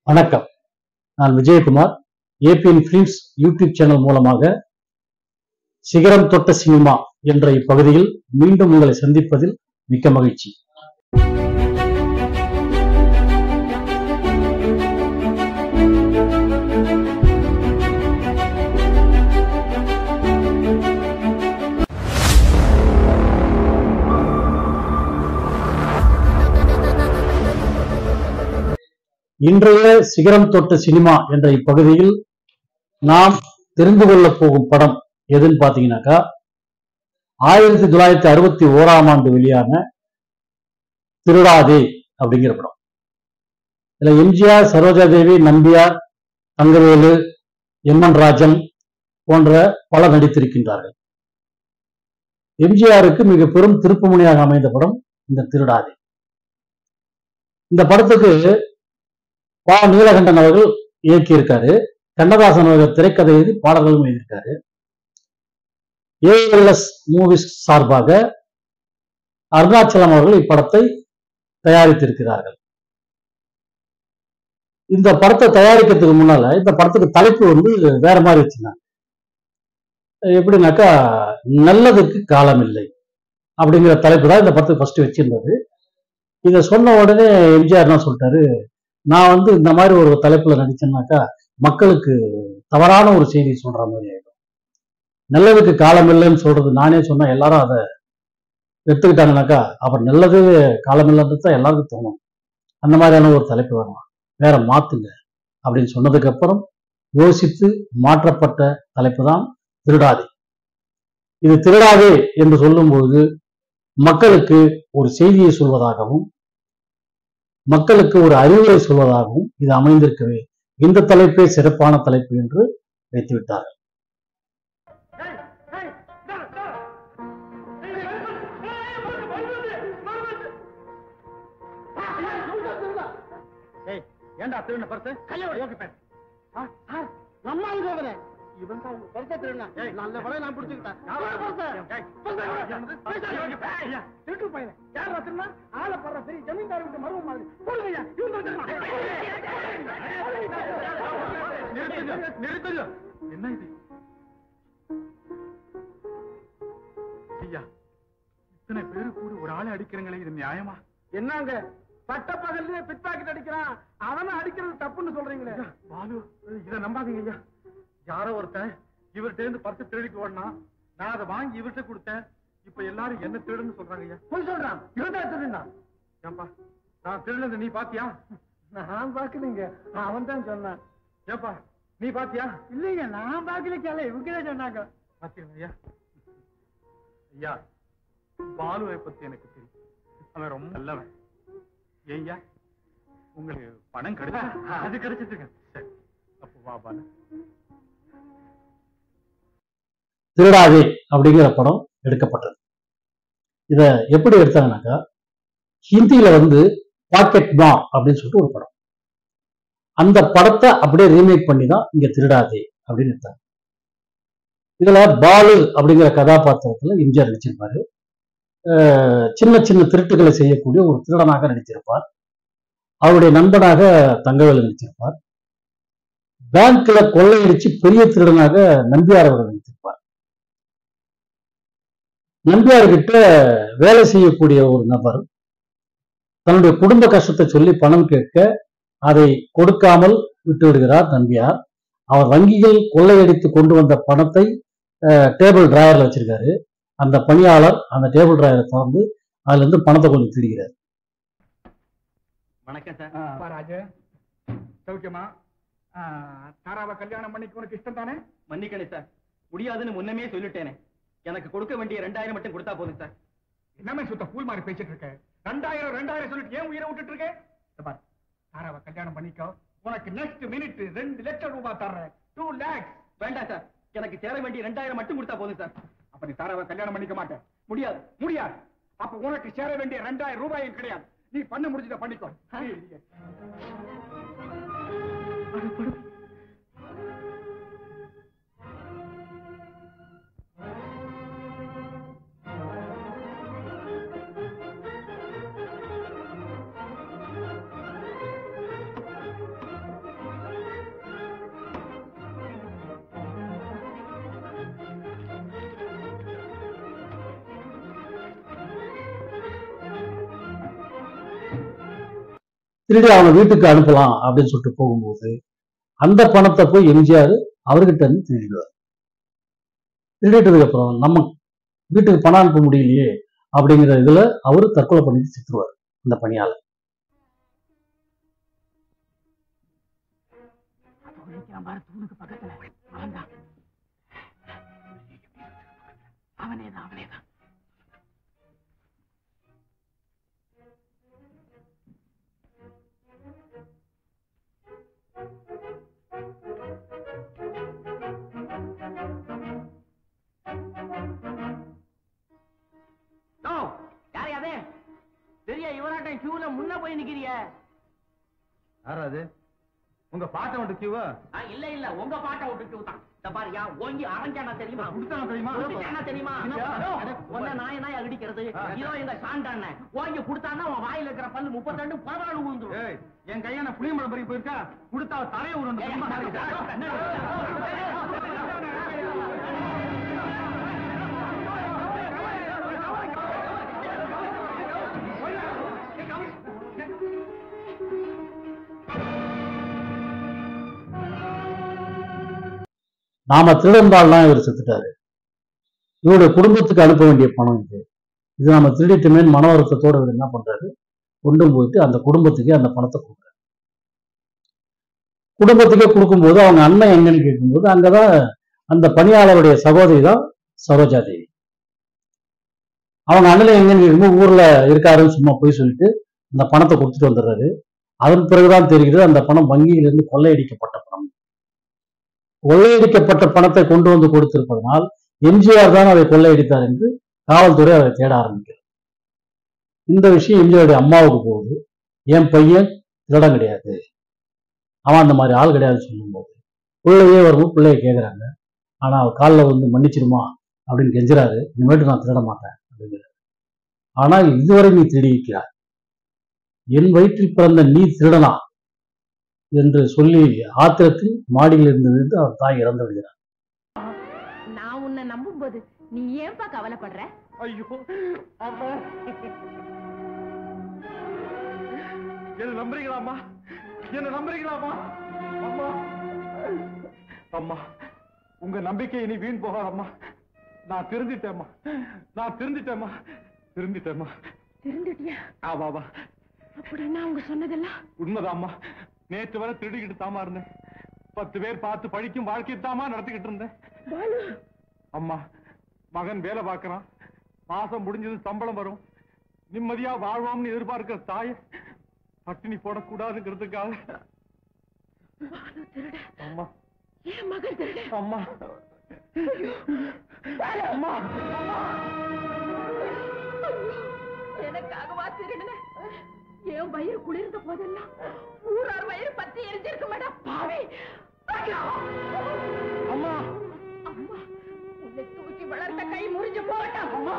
வணக்கம். நான் Vijayakumar. ABN films YouTube channel மூலமாக சிகரம் தொட்ட சினிமா என்ற இப்பகுதியில் மீண்டும் உங்களை சந்திப்பதில் மிக்க மகிழ்ச்சி. இன்றைய சிகரம் தொட்ட சினிமா என்ற இப்பகுதியில் நாம் தெரிந்து கொள்ள போகும் படம் எதுன்னு பாத்தீங்கன்னாக்கா 1961 வெளியான திருடாதே அப்படிங்கிற படம். இதுல எம்ஜிஆர், சரோஜா தேவி, நம்பியார், தங்கவேலு, எம்என் ராஜன் போன்ற பல நடித்திருக்கின்றார்கள். எம்ஜிஆருக்கு மிக பெரும் திருப்புமுனையாக அமைந்த படம் இந்த திருடாதே. இந்த படத்துக்கு பா. நீலகண்டன் அவர்கள் இயக்கியிருக்காரு. கண்ணதாசன் அவர்கள் திரைக்கதை எழுதி பாடல்களும் எழுதியிருக்காரு. ஏஎல்எஸ் மூவிஸ் சார்பாக அருணாச்சலம் அவர்கள் இப்படத்தை தயாரித்திருக்கிறார்கள். இந்த படத்தை தயாரிக்கிறதுக்கு முன்னால இந்த படத்துக்கு தலைப்பு வேற மாதிரி வச்சிருந்தாங்க. எப்படின்னாக்கா, நல்லதுக்கு காலம் இல்லை அப்படிங்கிற தலைப்பு தான் இந்த படத்துக்கு ஃபர்ஸ்ட் வச்சிருந்தது. இதை சொன்ன உடனே எம்ஜிஆர் என்ன சொல்லிட்டாரு, நான் இந்த மாதிரி ஒரு தலைப்புல நடிச்சேன்னாக்கா மக்களுக்கு தவறான ஒரு செய்தி சொல்ற மாதிரி ஆயிடும். நல்லதுக்கு காலம் இல்லைன்னு சொல்றது நானே சொன்னா எல்லாரும் அதை எடுத்துக்கிட்டாங்கனாக்கா அப்புறம் நல்லது காலம் இல்லைன்றது தான் எல்லாருக்கும் தோணும். அந்த மாதிரியான ஒரு தலைப்பு வரலாம், வேற மாத்துங்க அப்படின்னு சொன்னதுக்கு அப்புறம் யோசித்து மாற்றப்பட்ட தலைப்பு தான் திருடாதே. இது திருடாதே என்று சொல்லும்போது மக்களுக்கு ஒரு செய்தியை சொல்வதாகவும் மக்களுக்கு ஒரு அறிவுரை சொல்வதாகவும் இது அமைந்திருக்கவே இந்த தலைப்பே சிறப்பான தலைப்பு என்று வைத்துவிட்டார்கள். நல்ல படம் நான் பிடிச்சுக்கிட்டேன். ஆளை போடுற சரி ஜமீன்தார் விட்டு மருவம் மாதிரி போடுங்க. என்ன இது ஐயா, இத்தனை பேரு கூட ஒரு ஆளை அடிக்கிறீங்களே, இது நியாயமா? என்னங்க பட்ட பகல்ல பிட் பாக்கெட் அடிக்கிறான், அவனை அடிக்கிறது தப்புன்னு சொல்றீங்களே? பாலு, இதை நம்பாதீங்க ஐயா. யாரோ ஒருத்தன் இவர்கிட்ட இருந்து 10 திருடிக்கு ஓடனா, நான் அதை வாங்கி இவர்கிட்ட கொடுத்தேன். இப்ப எல்லாரும் என்ன திருடுன்னு சொல்றாங்க ஐயா. போய் சொல்றான், இவன் தான் திருடுனா. ஏன்பா, நான் திருடுனது நீ பாத்தியா? நான் பாக்கலீங்க, அவன் தான் சொன்னான். ஏப்பா, நீ பாத்தியா? இல்லைங்க, நான் பாக்கல, கேள இவங்கதான் சொன்னாங்க. பாத்தீங்க ஐயா. ஐயா, பாலுவை பத்தி எனக்கு தெரியும். அவன் ரொம்ப நல்லவன். ஐயா, உங்களுக்கு பணம் கிடைச்சா? அது கிடைச்சிட்டு. சரி, அப்போ வா பாலு. திருடாதே அப்படிங்கிற படம் எடுக்கப்பட்டது. இத எப்படி எடுத்தாங்கன்னாக்கா, ஹிந்தியில பாக்கெட் மார் அப்படின்னு சொல்லிட்டு ஒரு படம், அந்த படத்தை அப்படியே ரீமேக் பண்ணி தான் இங்க திருடாதே அப்படின்னு எடுத்தாங்க. இதுல பாலு அப்படிங்கிற கதாபாத்திரத்துல எம்ஜிஆர் நடிச்சிருப்பாரு. சின்ன சின்ன திருட்டுகளை செய்யக்கூடிய ஒரு திருடனாக நடிச்சிருப்பார். அவருடைய நண்பனாக தங்கவேலு நடிச்சிருப்பார். பேங்க்ல கொள்ளையடிச்சு பெரிய திருடனாக நம்பியார் அவர்கள் நடித்திருப்பார். நம்பியார் கிட்ட வேலை செய்யக்கூடிய ஒரு நபர் தன்னுடைய குடும்ப கஷ்டத்தை சொல்லி பணம் கேட்க அதை கொடுக்காமல் விட்டு விடுகிறார் நம்பியார். அவர் வங்கியில் கொள்ளையடித்து கொண்டு வந்த பணத்தை டேபிள் டிராயர்ல வச்சிருக்காரு. அந்த பணியாளர் அந்த டேபிள் டிராயரை திறந்து அதுல இருந்து பணத்தை கொஞ்சம் திருடுகிறார். வணக்கம் சார். ராஜு, சௌக்கியமா? தாராவை கல்யாணம் பண்ணிக்க உனக்கு இஷ்டம் தானே? மன்னிக்கணும் சார், முடியாதுன்னு முன்னமே சொல்லிட்டேனே. எனக்கு கொடுக்க வேண்டிய 2000 மட்டும் கொடுத்தா போதும் சார். என்னமே சுத்த பூல் மாதிரி பேசிட்டு இருக்க? 2000 சொல்லிட்டு ஏன் உயிரை விட்டுட்டு இருக்க? தாராவை கல்யாணம் பண்ணிக்கோ, உனக்கு நெக்ஸ்ட் மினிட் 2 லட்சம் ரூபாய் தர்றேன். 2 lakhs. வேண்டாம் சார், எனக்கு சேர வேண்டிய 2000 மட்டும் கொடுத்தா போதும் சார். அப்ப நீ தாராவை கல்யாணம் பண்ணிக்க மாட்டேன்? முடியாது. முடியாது. அப்ப உனக்கு சேர வேண்டிய 2000 ரூபாயும் கிடையாது. நீ பண்ண முடிஞ்சத பண்ணிக்கோ. திருடி அவங்க வீட்டுக்கு அனுப்பலாம் அப்படின்னு சொல்லிட்டு போகும்போது அந்த பணத்தை போய் எம்ஜிஆர் அவர்கிட்ட இருந்து திருடிடுவார். திருடிட்டதுக்கு அப்புறம் நம்ம வீட்டுக்கு பணம் அனுப்ப முடியலையே அப்படிங்கிற இதுல அவரு தற்கொலை பண்ணிட்டு செத்துருவார் அந்த பணியாளர். கியூல முன்ன போய் நிக்கிறிய யாராது? உங்க பாட்டை விட்டு கியூவா? இல்ல இல்ல உங்க பாட்டை விட்டு கியூ தான். இந்த பாருயா ஓங்கி அரஞ்சானா தெரியுமா? குடுத்தானா தெரியுமா? குடுத்தானா தெரியுமா? ஒன்ன நாய் அடிக்கிறது. இதோ எங்க சாண்டான ஓங்கி குடுத்தானா அவன் வாயில இருக்கிற பல்லு 32 பரவாயில்ல விழுந்துரும். ஏய் என் கையான புளியம்பழம் பறி போயிருக்கா, குடுத்தா தலைய உருண்டு. நாம திருடந்தாள்லாம் இவர் செத்துட்டாரு. இவருடைய குடும்பத்துக்கு அனுப்ப வேண்டிய பணம் இது நம்ம திருடிட்டுமே மன வருத்தத்தோட இவர் என்ன பண்றாரு, கொண்டு போயிட்டு அந்த குடும்பத்துக்கே அந்த பணத்தை கொடுக்குறாரு. குடும்பத்துக்கே கொடுக்கும்போது அவங்க அண்ணன் எங்கன்னு கேட்கும்போது அங்கதான் அந்த பணியாளருடைய சகோதரி தான் சரோஜா தேவி. அவங்க அண்ணன் எங்கன்னு கேட்கும்போது ஊர்ல இருக்காருன்னு சும்மா போய் சொல்லிட்டு அந்த பணத்தை கொடுத்துட்டு வந்துடுறாரு. அதன் பிறகுதான் தெரிகிறது அந்த பணம் வங்கியிலிருந்து கொள்ளையடிக்கப்பட்ட பணம். கொள்ளையடிக்கப்பட்ட பணத்தை கொண்டு வந்து கொடுத்திருப்பதனால் எம்ஜிஆர் தான் அதை கொள்ளையடித்தார் என்று காவல்துறை அதை தேட ஆரம்பிக்கிறது. இந்த விஷயம் எம்ஜிஆருடைய அம்மாவுக்கு போகுது. என் பையன் திருடம் கிடையாது, அவன் அந்த மாதிரி ஆள் கிடையாது சொல்லும்போது பிள்ளையே வரும்போது பிள்ளைய கேட்குறாங்க. ஆனா அவர் காலில் வந்து மன்னிச்சிருமா அப்படின்னு கெஞ்சுறாரு. இனிமேட்டு நான் திருட மாட்டேன் அப்படிங்கிறாரு. ஆனால் இதுவரை நீ திருடி இருக்கிறார், என் வயிற்றில் பிறந்த நீ திருடனா என்று சொல்லி ஆத்திரத்தில் மாடியில் இருந்து அவர் தாய் இறந்து விடுகிறார். நான் உன்னை நம்பும் போது நீ ஏன்பா கவலைப்படுற? ஐயோ அம்மா, என்ன நம்புறீங்களாமா? என்ன நம்புறீங்களாமா? அம்மா அம்மா, உங்க நம்பிக்கை இனி வீண் போகாதம்மா. நான் திருந்திட்டேம்மா, நான் திருந்திட்டேம்மா, திருந்திட்டேம்மா. திருந்துட்டியா? ஆமாவா? அப்படின்னா அவங்க சொன்னதெல்லாம் உண்மைதாம்மா. நேற்று வரை திருடிக்கிட்டு தாமா இருந்தேன். 10 பேர் பார்த்து பழிக்கும் வாழ்க்கை தாமா நடத்திக்கிட்டு இருந்தேன். அம்மா, மகன் வேலை பார்க்கறான், மாசம் முடிஞ்சது சம்பளம் வரும், நிம்மதியா வாழ்வாம்னு எதிர்பார்க்கிற தாய் பட்டினி போடக்கூடாதுங்கிறதுக்காக அம்மா, என் மகன் திருட. அம்மா, அம்மா, எனக்காகவா திருடுன? என் வயிறு குளிர்ந்த போதெல்லாம் ஊரார் வயிறு பத்தி எரிஞ்சிருக்க மாட்டா பாவி. அம்மா, அம்மா, உன்னை தூக்கி வளர்த்த கை முறிஞ்சு போகட்டும். அம்மா,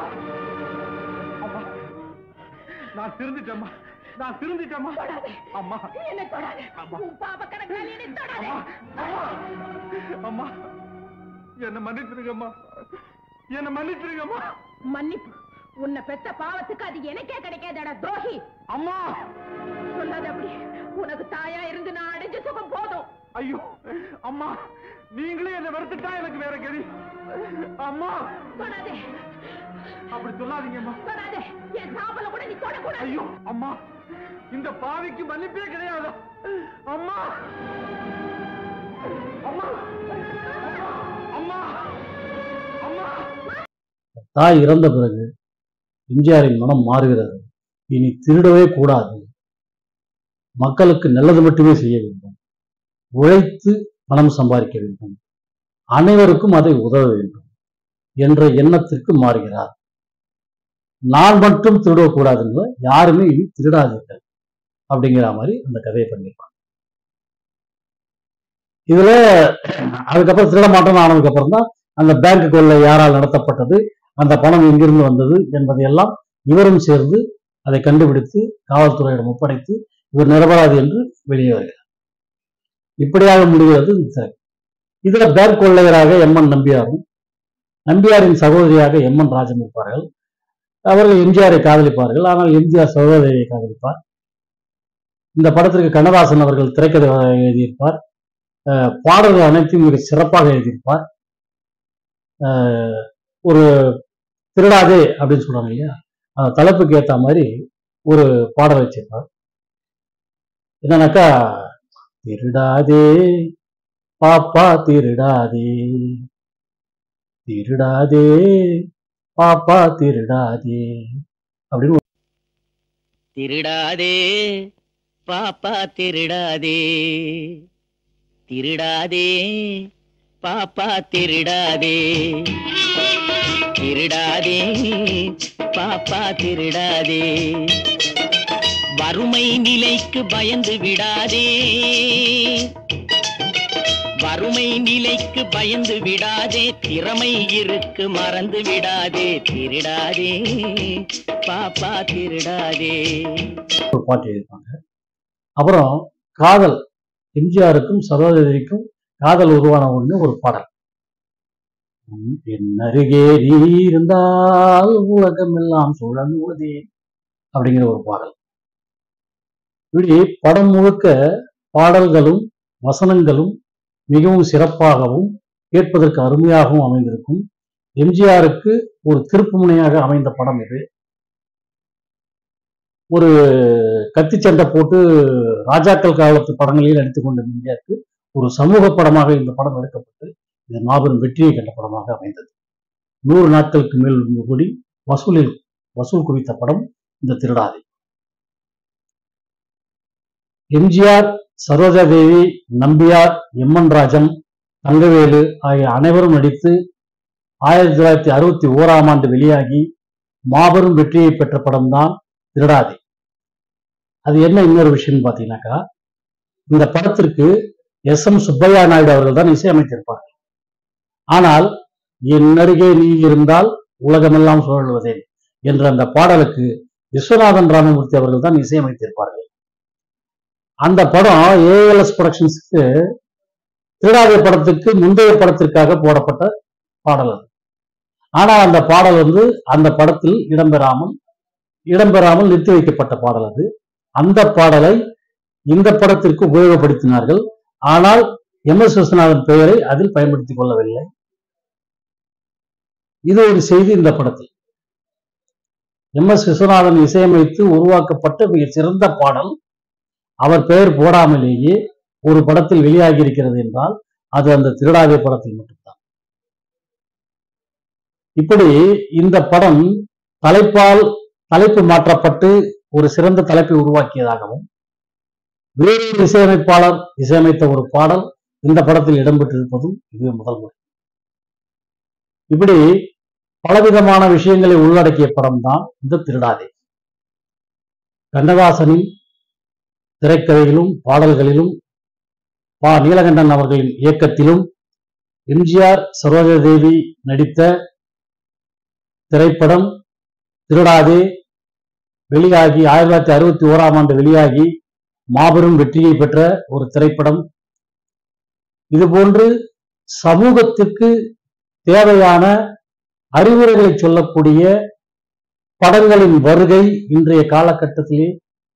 அம்மா, நான் திருந்திட்டேம்மா, நான் திருந்திட்டேம்மா. அம்மா, என்ன தொடாதே. உன் பாப கணக்கால் என்னை தொடாதே. அம்மா, என்ன மன்னிச்சிருங்கம்மா, என்ன மன்னிச்சிருங்கம்மா. மன்னிப்பு? உன்னை பெத்த பாவத்துக்கு அது எனக்கே கிடைக்காதடா துரோகி. அம்மா, சொல்லாத அப்படி. உனக்கு தாயா இருந்து நான் அடைஞ்ச சுகம் போதும். ஐயோ அம்மா, நீங்களே என்ன வெறுத்துட்டா எனக்கு வேற கதி. அம்மா, தொடாதே, அப்படி சொல்லாதீங்கம்மா. தொடாதே. என் சாம்பல கூட நீ தொடக்கூடாது. ஐயோ அம்மா, இந்த பாவிக்கு மன்னிப்பே கிடையாது. அம்மா, அம்மா, அம்மா, அம்மா. தாய் இறந்த பிறகு எம்ஜிஆரின் மனம் மாறுகிறது. இனி திருடவே கூடாது, மக்களுக்கு நல்லது மட்டுமே செய்ய வேண்டும், உழைத்து பணம் சம்பாதிக்க வேண்டும், அனைவருக்கும் அதை உதவ வேண்டும் என்ற எண்ணத்திற்கு மாறுகிறார். நான் மட்டும் திருடக்கூடாதுன்னு, யாருமே இனி திருடாதீர்கள் அப்படிங்கிற மாதிரி அந்த கதையை பண்ணியிருப்பாங்க. இதுல அதுக்கப்புறம் திருட மாட்டோம்னு ஆனதுக்கு அப்புறம் தான் அந்த பேங்க் கொள்ளை யாரால் நடத்தப்பட்டது, அந்த பணம் எங்கிருந்து வந்தது என்பதையெல்லாம் இவரும் சேர்ந்து அதை கண்டுபிடித்து காவல்துறையிடம் ஒப்படைத்து இவர் நிரபராதி என்று வெளியே வருகிறார். இப்படியாக முடிகிறது இந்த திரை. இதுல பேங்க் கொள்ளையராக எம்என் நம்பியாரும், நம்பியாரின் சகோதரியாக எம்என் ராஜன் இருப்பார்கள். அவர்கள் எம்ஜிஆரை காதலிப்பார்கள். ஆனால் எம்ஜிஆர் சகோதரியை காதலிப்பார். இந்த படத்திற்கு கண்ணதாசன் அவர்கள் திரைக்கதை எழுதியிருப்பார். பாடல்கள் அனைத்தையும் மிக சிறப்பாக எழுதியிருப்பார். ஒரு திருடாதே அப்படின்னு சொல்றாங்க இல்லையா, அந்த தலைப்புக்கு ஏற்ற மாதிரி ஒரு பாடல் வச்சிருப்பார். என்னன்னாக்கா, திருடாதே பாப்பா திருடாதே, திருடாதே பாப்பா திருடாதே அப்படின்னு. திருடாதே பாப்பா திருடாதே, திருடாதே பாப்பா திருடாதே, திருடாதே பாப்பா திருடாதே, வறுமை நிலைக்கு பயந்து விடாதே, வறுமை நிலைக்கு பயந்து விடாதே, திறமை இருக்கு மறந்து விடாதே, திருடாதே பாப்பா திருடாதே. ஒரு பாட்டு எழுதியிருப்பாங்க. அப்புறம் காதல், எம்ஜிஆருக்கும் சரோஜாதேவிக்கும் காதல் உருவான ஒண்ணு ஒரு பாடல். என் அருகே நீ இருந்தால் உலகம் எல்லாம் சுழலுவதே அப்படிங்கிற ஒரு பாடல். இப்படி படம் முழுக்க பாடல்களும் வசனங்களும் மிகவும் சிறப்பாகவும் கேட்பதற்கு அருமையாகவும் அமைந்திருக்கும். எம்ஜிஆருக்கு ஒரு திருப்பு முனையாக அமைந்த படம் இது. ஒரு கத்தி சண்டை போட்டு ராஜாக்கள் காலத்து படங்களில் நடித்துக் கொண்ட எம்ஜிஆருக்கு ஒரு சமூக படமாக இந்த படம் எடுக்கப்பட்டு இது மாபெரும் வெற்றியை கண்ட படமாக அமைந்தது. 100 நாட்களுக்கு மேல் கூடி வசூல் குவித்த படம் இந்த திருடாதே. எம்ஜிஆர், சரோஜாதேவி, நம்பியார், எம்என் ராஜன், தங்கவேலு ஆகிய அனைவரும் நடித்து 1961ஆம் ஆண்டு வெளியாகி மாபெரும் வெற்றியை பெற்ற படம் தான் திருடாதே. அது என்ன இன்னொரு விஷயம் பார்த்தீங்கன்னாக்கா, இந்த படத்திற்கு எஸ்.எம். சுப்பையா நாயுடு அவர்கள் தான் இசையமைத்திருப்பார்கள். ஆனால் என் அருகே நீ இருந்தால் உலகமெல்லாம் சுழலுவதே என்ற அந்த பாடலுக்கு விஸ்வநாதன் ராமமூர்த்தி அவர்கள் தான் இசையமைத்திருப்பார்கள். அந்த படம் ஏஎல்எஸ் புரொடக்ஷன்ஸ்க்கு திருடாதே படத்துக்கு முந்தைய படத்திற்காக போடப்பட்ட பாடல் அது. ஆனால் அந்த பாடல் அந்த படத்தில் இடம்பெறாமல் நிறுத்தி வைக்கப்பட்ட பாடல் அது. அந்த பாடலை இந்த படத்திற்கு உபயோகப்படுத்தினார்கள். ஆனால் எம்.எஸ். விஸ்வநாதன் பெயரை அதில் பயன்படுத்திக் கொள்ளவில்லை. இது ஒரு செய்தி. இந்த படத்தில் எம்.எஸ். விஸ்வநாதன் இசையமைத்து உருவாக்கப்பட்ட மிக சிறந்த பாடல் அவர் பெயர் போடாமலேயே ஒரு படத்தில் வெளியாகி இருக்கிறது என்றால் அது அந்த திருடாதே படத்தில் மட்டும்தான். இப்படி இந்த படம் தலைப்பு மாற்றப்பட்டு ஒரு சிறந்த தலைப்பை உருவாக்கியதாகவும், வேறு இசையமைப்பாளர் இசையமைத்த ஒரு பாடல் இந்த படத்தில் இடம்பெற்றிருப்பதும் இது முதல் முறை. இப்படி பலவிதமான விஷயங்களை உள்ளடக்கிய படம் தான் இந்த திருடாதே. கண்ணதாசனின் திரைக்கதையிலும் பாடல்களிலும் நீலகண்டன் அவர்களின் இயக்கத்திலும் எம்ஜிஆர், சரோஜாதேவி நடித்த திரைப்படம் திருடாதே வெளியாகி 1961ஆம் ஆண்டு வெளியாகி மாபெரும் வெற்றியை பெற்ற ஒரு திரைப்படம். இதுபோன்று சமூகத்திற்கு தேவையான அறிவுரைகளை சொல்லக்கூடிய படங்களின் வருகை இன்றைய காலகட்டத்திலே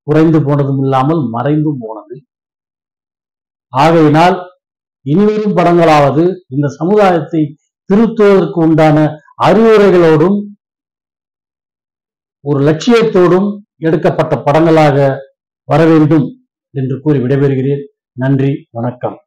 குறைந்து போனதும் இல்லாமல் மறைந்தும் போனது. ஆகையினால் இனிவரும் படங்களாவது இந்த சமுதாயத்தை திருத்துவதற்கு உண்டான அறிவுரைகளோடும் ஒரு லட்சியத்தோடும் எடுக்கப்பட்ட படங்களாக வர வேண்டும் என்று கூறி விடைபெறுகிறேன். நன்றி, வணக்கம்.